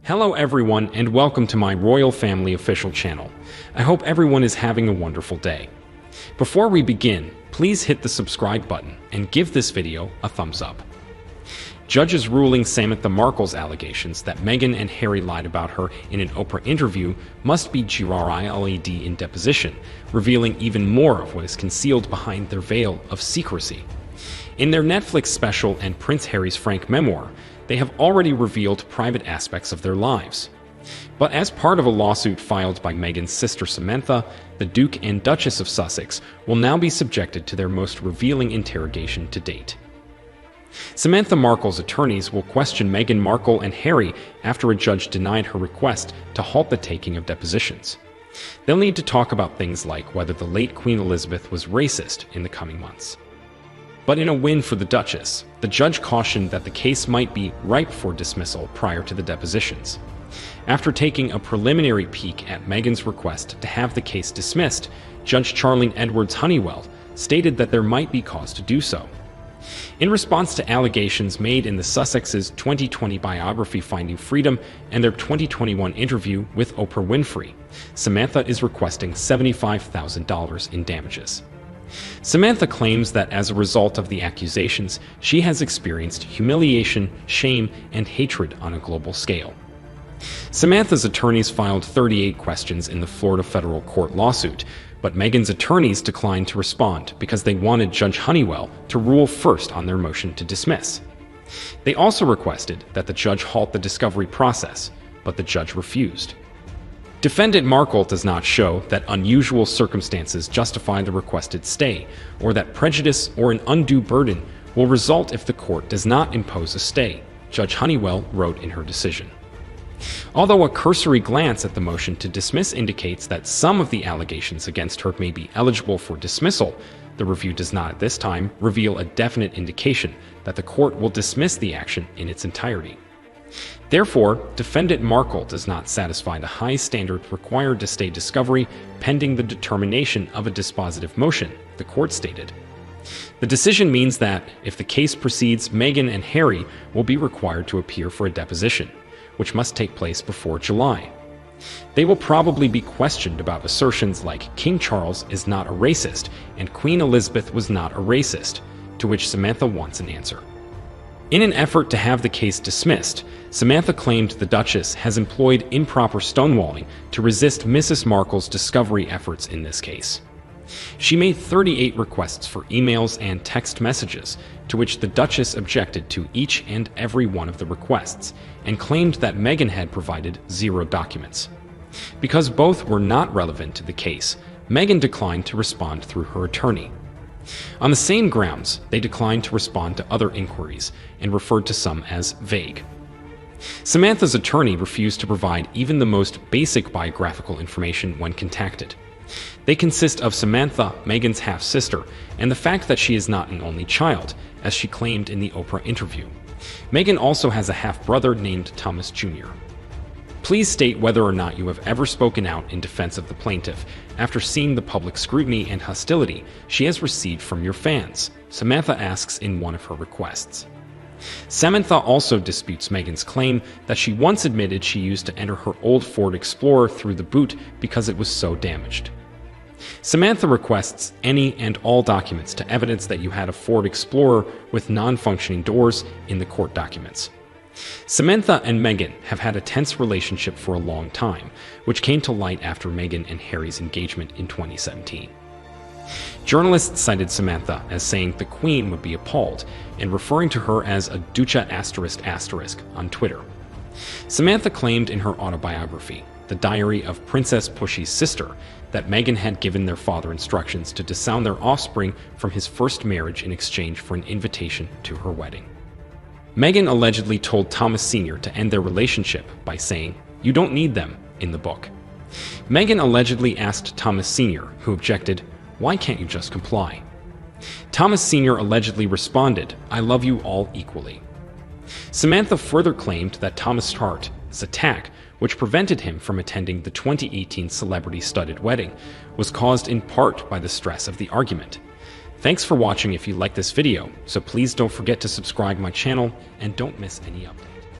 Hello everyone and welcome to my Royal Family official channel. I hope everyone is having a wonderful day. Before we begin, please hit the subscribe button and give this video a thumbs up. Judges ruling Samantha Markle's allegations that Meghan and Harry lied about her in an Oprah interview must be grilled in deposition, revealing even more of what is concealed behind their veil of secrecy. In their Netflix special and Prince Harry's frank memoir, they have already revealed private aspects of their lives. But as part of a lawsuit filed by Meghan's sister Samantha, the Duke and Duchess of Sussex will now be subjected to their most revealing interrogation to date. Samantha Markle's attorneys will question Meghan Markle and Harry after a judge denied her request to halt the taking of depositions. They'll need to talk about things like whether the late Queen Elizabeth was racist in the coming months. But in a win for the Duchess, the judge cautioned that the case might be ripe for dismissal prior to the depositions. After taking a preliminary peek at Meghan's request to have the case dismissed, Judge Charlene Edwards-Honeywell stated that there might be cause to do so. In response to allegations made in the Sussexes' 2020 biography Finding Freedom and their 2021 interview with Oprah Winfrey, Samantha is requesting $75,000 in damages. Samantha claims that as a result of the accusations, she has experienced humiliation, shame, and hatred on a global scale. Samantha's attorneys filed 38 questions in the Florida federal court lawsuit, but Meghan's attorneys declined to respond because they wanted Judge Honeywell to rule first on their motion to dismiss. They also requested that the judge halt the discovery process, but the judge refused. Defendant Markle does not show that unusual circumstances justify the requested stay, or that prejudice or an undue burden will result if the court does not impose a stay, Judge Honeywell wrote in her decision. Although a cursory glance at the motion to dismiss indicates that some of the allegations against her may be eligible for dismissal, the review does not at this time reveal a definite indication that the court will dismiss the action in its entirety. Therefore, Defendant Markle does not satisfy the high standard required to stay discovery pending the determination of a dispositive motion, the court stated. The decision means that, if the case proceeds, Meghan and Harry will be required to appear for a deposition, which must take place before July. They will probably be questioned about assertions like King Charles is not a racist and Queen Elizabeth was not a racist, to which Samantha wants an answer. In an effort to have the case dismissed, Samantha claimed the Duchess has employed improper stonewalling to resist Mrs. Markle's discovery efforts in this case. She made 38 requests for emails and text messages, to which the Duchess objected to each and every one of the requests, and claimed that Meghan had provided 0 documents. Because both were not relevant to the case, Meghan declined to respond through her attorney. On the same grounds, they declined to respond to other inquiries and referred to some as vague. Samantha's attorney refused to provide even the most basic biographical information when contacted. They consist of Samantha, Meghan's half-sister, and the fact that she is not an only child, as she claimed in the Oprah interview. Meghan also has a half-brother named Thomas Jr. Please state whether or not you have ever spoken out in defense of the plaintiff after seeing the public scrutiny and hostility she has received from your fans, Samantha asks in one of her requests. Samantha also disputes Meghan's claim that she once admitted she used to enter her old Ford Explorer through the boot because it was so damaged. Samantha requests any and all documents to evidence that you had a Ford Explorer with non-functioning doors in the court documents. Samantha and Meghan have had a tense relationship for a long time, which came to light after Meghan and Harry's engagement in 2017. Journalists cited Samantha as saying the Queen would be appalled and referring to her as a ducha *** on Twitter. Samantha claimed in her autobiography, The Diary of Princess Pushy's Sister, that Meghan had given their father instructions to disown their offspring from his first marriage in exchange for an invitation to her wedding. Meghan allegedly told Thomas Sr. to end their relationship by saying, "You don't need them," in the book. Meghan allegedly asked Thomas Sr., who objected, "Why can't you just comply?" Thomas Sr. allegedly responded, "I love you all equally." Samantha further claimed that Thomas Hart's attack, which prevented him from attending the 2018 celebrity-studded wedding, was caused in part by the stress of the argument. Thanks for watching if you like this video, so please don't forget to subscribe my channel and don't miss any updates.